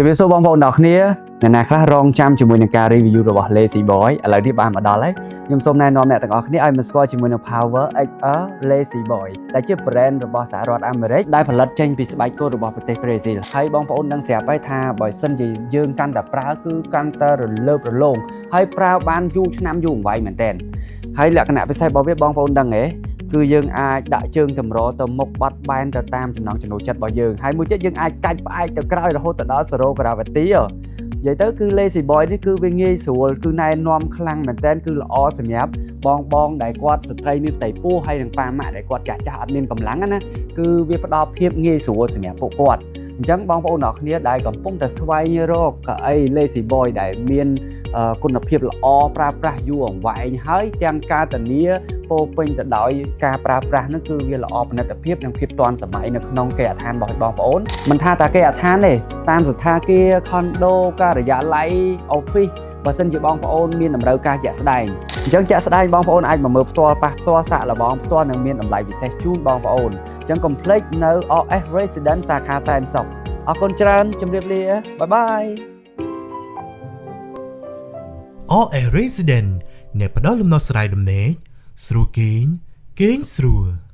ជំរាបសួរបងប្អូនអ្នកគ្នាអ្នកណាខ្លះរងចាំជាមួយនឹងការ review របស់ Lazy Boy ឥឡូវនេះបានមកដល់ហើយខ្ញុំសូមណែនាំអ្នកទាំងអស់គ្នាឲ្យមកស្គាល់ជាមួយនឹង Power XR Lazy Boy ដែលជា brand របស់សហរដ្ឋអាមេរិកដែលផលិតចេញពីស្បែកគោរបស់ប្រទេសប្រេស៊ីលហើយបងប្អូនដឹងស្រាប់ហើយថាបើសិនជាយើងកាន់តែប្រើគឺកាន់តែរលើបរលោងហើយប្រើបានយូរឆ្នាំយូរអង្វែងមែនទែនហើយលក្ខណៈពិសេសរបស់វាបងប្អូនដឹងទេគឺយើងអាចដាក់ជើងតម្រទៅមុខបាត់បែនទៅតាមចំណង់ចំណូលចិត្តរបស់យើងហើយមួយទៀតយើងអាចកាច់ផ្អែកទៅក្រោយរហូតទៅដល់ zero gravity និយាយទៅគឺ Lazy Boy នេះគឺវាងាយស្រួលគឺណែនាំខ្លាំងមែនតើគឺល្អសម្រាប់បងដែលគាត់ស្ត្រីមានផ្ទៃពោះហើយនឹងប៉ាម៉ាក់ដែលគាត់ចាស់អត់មានកម្លាំងណាគឺវាផ្ដល់ភាពងាយស្រួលសម្រាប់ពួកគាត់អញ្ចឹងបងប្អូនអ្នកគ្នាដែលកំពុងតែស្វែងរកកៅអី Lazy Boy ដែលមានគុណភាពល្អប្រើប្រាស់យូរអង្វែងហើយទាំងការធានាពោពេញទៅដោយការប្រើប្រាស់នោះគឺវាល្អផលិតភាពនិងភាពទាន់សម័យនៅក្នុងគេហដ្ឋានរបស់បងប្អូនមិនថាតែគេហដ្ឋានទេតាមសណ្ឋាគារ condo ការិយាល័យ office បើសិនជាបងប្អូនមានតម្រូវការជាក់ស្ដែងអញ្ចឹងជាក់ស្ដែងបងប្អូនអាចមកមើលផ្ទាល់ប៉ះផ្ទាល់សាកល្បងផ្ទាល់នឹងមានតម្លៃពិសេសជូនបងប្អូនអញ្ចឹងកុំភ្លេចនៅ RS Residence សាខាសែនសុខអរគុណច្រើនជម្រាបលាបាយបាយ RS Residence អ្នកផ្ដល់លំនៅស្រ័យដំណេកស្រួលគេងស្រួល